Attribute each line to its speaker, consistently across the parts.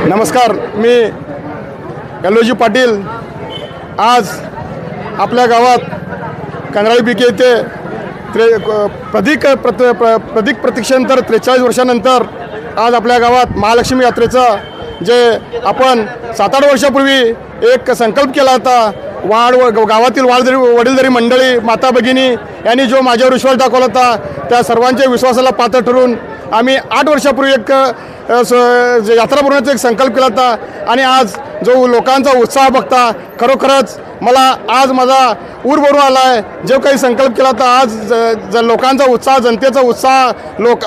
Speaker 1: नमस्कार, मी एलोजी पाटील आज आपल्या गावात कंगराळी बीके येथे प्रदीक प्रतीक्षेनंतर 43 वर्षानंतर आज आपल्या गावात महालक्ष्मी यात्रेचा जे आपण 7-8 वर्षापूर्वी एक संकल्प केला होता। गावातील वडीलधारी मंडळी, माता भगिनी यांनी जो माझ्यावर विश्वास दाखवला होता, त्या सर्वांच्या विश्वासाला पात्र ठरून आम्ही 8 वर्षापूर्वी एक यात्रा भरवण्याचा एक संकल्प केला होता। आणि आज जो लोकांचा उत्साह बघता खरोखरच मला आज माझा ऊर भरून आला आहे। जो काही संकल्प केला होता, आज लोकांचा उत्साह, जनतेचा उत्साह,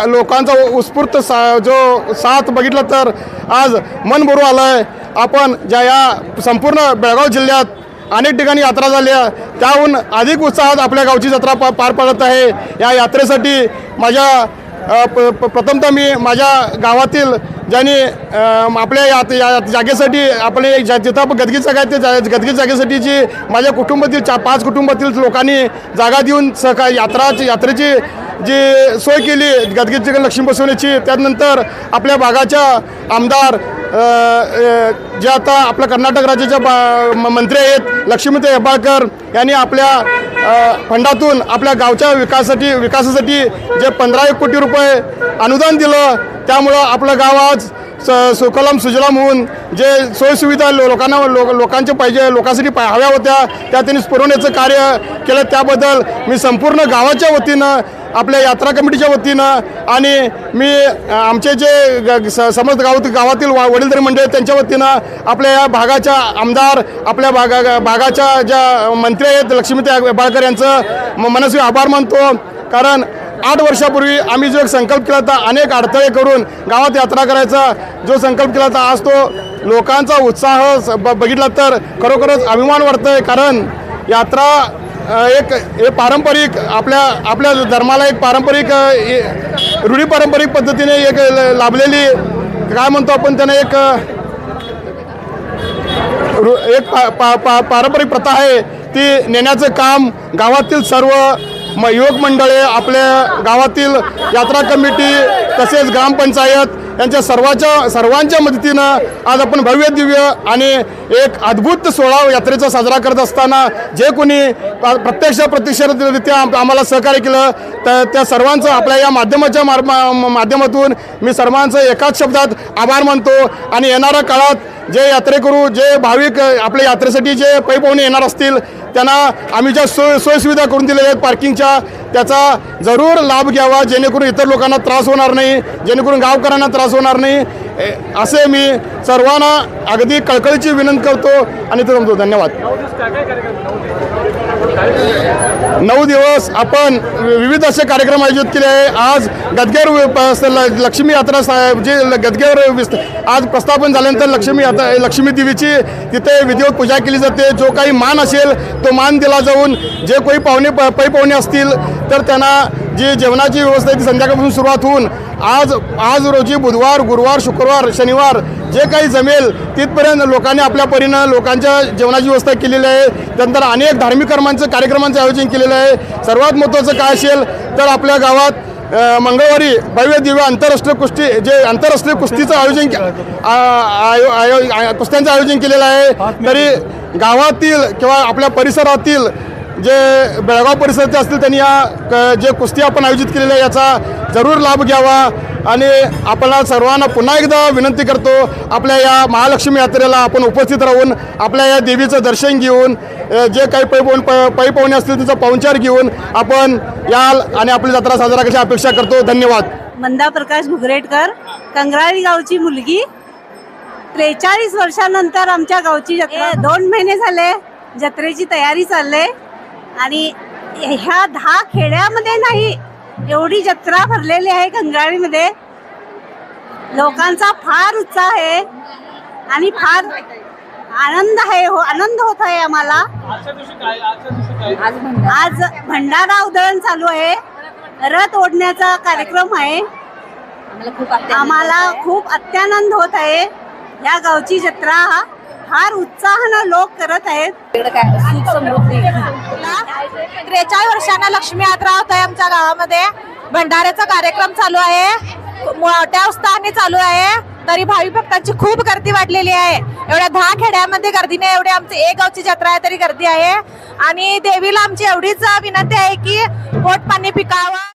Speaker 1: लोकांचा उत्स्फूर्त जो साथ बघितला तर आज मन भरून आलं आहे। आपण ज्या या संपूर्ण बेळगाव जिल्ह्यात अनेक ठिकाणी यात्रा झाल्या, त्याहून अधिक उत्साहात आपल्या गावची जत्रा पार पडत आहे। या यात्रेसाठी माझ्या प्रथमतः मी माझ्या गावातील ज्यांनी आपल्या या जागेसाठी आपले जिथं आपण गदगी जागा आहे ते गदगी जागेसाठी जी माझ्या कुटुंबातील 5 कुटुंबातील लोकांनी जागा देऊन यात्रेची जी सोय केली गदगीची लक्ष्मी बसवण्याची। त्यानंतर आपल्या भागाच्या आमदार जे आता आपल्या कर्नाटक राज्याच्या मंत्री आहेत लक्ष्मीताई हेब्बाळकर यांनी आपल्या फंडातून आपल्या गावच्या विकासासाठी जे 15 कोटी रुपये अनुदान दिलं। त्यामुळं आपलं गाव आज सुकलम सुजलाम होऊन जे सोयीसुविधा लोकांच्या पाहिजे, लोकांसाठी हव्या होत्या, त्या त्यांनी पुरवण्याचं कार्य केलं। त्याबद्दल मी संपूर्ण गावाच्या वतीनं, आपल्या यात्रा कमिटीच्या वतीनं आणि मी आमचे जे समस्त गावातील वडीलधारी मंडळी त्यांच्या वतीनं आपल्या या भागाच्या आमदार, आपल्या भागाच्या ज्या मंत्री आहेत लक्ष्मीताई हेब्बाळकर यांचं मनस्वी आभार मानतो। कारण 8 वर्षापूर्वी आम्ही जो एक संकल्प केला होता, अनेक अडथळे करून गावात यात्रा करायचा जो संकल्प केला होता, आज तो लोकांचा उत्साह बघितला तर खरोखरच अभिमान वाटतोय। कारण यात्रा एक पारंपरिक आपल्या धर्माला एक पारंपरिक रूढी पारंपरिक पद्धतीने एक लाभलेली काय म्हणतो आपण त्यांना एक पारंपरिक प्रथा आहे, ती नेण्याचं काम गावातील सर्व युवक मंडळे, आपल्या गावातील यात्रा कमिटी तसेच ग्रामपंचायत यांच्या सर्वांच्या मदतीनं आज आपण भव्य दिव्य आणि एक अद्भुत सोहळा यात्रेचा साजरा करत असताना जे कोणी प्रत्यक्षरित्या आम्हाला सहकार्य केलं तर त्या सर्वांचं आपल्या या माध्यमातून मी सर्वांचं एकाच शब्दात आभार मानतो। आणि येणाऱ्या काळात जे यात्रेकरू, जे भाविक आपल्या यात्रेसाठी जे पायी येणार असतील त्यांना आम्ही ज्या सोयीसुविधा करून दिलेल्या आहेत पार्किंगच्या, त्याचा जरूर लाभ घ्यावा, जेणेकरून इतर लोकांना त्रास होणार नाही, जेणेकरून गावकऱ्यांना त्रास होणार नाही, असे मी सर्वांना अगदी कळकळीची विनंती करतो आणि ते जमतो। धन्यवाद। 9 दिवस आपण विविध असे कार्यक्रम आयोजित केले आहे। आज गदगेवर लक्ष्मी यात्रा जे गदगेवर आज प्रस्थापन झाल्यानंतर लक्ष्मी देवीची तिथे विधिवत पूजा केली जाते। जो काही मान असेल तो मान दिला जाऊन जे कोणी पाहुणे असतील तर त्यांना जी जेवणाची व्यवस्था ती संध्याकाळपासून सुरुवात होऊन आज रोजी बुधवार, गुरुवार, शुक्रवार, शनिवार जे काही जमेल तिथपर्यंत लोकांनी आपल्या परीनं लोकांच्या जेवणाची व्यवस्था केलेली आहे। त्यानंतर अनेक धार्मिक कार्यक्रमांचं आयोजन केलेलं आहे। सर्वात महत्त्वाचं काय असेल तर आपल्या गावात मंगळवारी भव्य दिव्य आंतरराष्ट्रीय कुस्तीचं कुस्त्यांचं आयोजन केलेलं आहे। तरी गावातील किंवा आपल्या परिसरातील जे बेळगाव परिसराचे असतील त्यांनी जे कुस्ती आपण आयोजित केलेलं आहे याचा जरूर लाभ घ्यावा। आणि आपल्याला सर्वांना पुन्हा एकदा विनंती करतो, आपल्या या महालक्ष्मी यात्रेला आपण उपस्थित राहून आपल्या या देवीचं दर्शन घेऊन जे काही पायी पाहुणे असतील त्याचा पाहुणचार घेऊन आपण याल आणि आपली जत्रा साजरा करायची अपेक्षा करतो। धन्यवाद।
Speaker 2: मंदा प्रकाश घुगरेटकर, कंगराळी गावची मुलगी। 43 वर्षानंतर आमच्या गावची जत्रा 2 महिने झाले जत्रेची तयारी चालले आणि ह्या 10 खेड्यामध्ये नाही एवढी जत्रा भरलेली आहे कंगराळीमध्ये। लोकांचा फार उत्साह आहे आणि फार आनंद होत आहे आम्हाला। आज भंडारा उधळण चालू आहे, रथ ओढण्याचा कार्यक्रम आहे। आम्हाला खूप अत्यानंद होत आहे। या गावची जत्रा फार उत्साहानं लोक करत आहेत।
Speaker 3: 43 वर्षांना लक्ष्मी यात्रा होत आहे आमच्या गावामध्ये। भंडाऱ्याचा कार्यक्रम चालू आहे, मोठ्या उत्साहाने चालू आहे। तरी भावी भक्तांची खूप गर्दी वाढलेली आहे. एवढ्या 10 खेड्यामध्ये गर्दी नाही, एवढी आमची एक गावची जत्रा आहे तरी गर्दी आहे. आणि देवीला आमची एवढीच विनंती आहे की पोट पाणी पिकावं.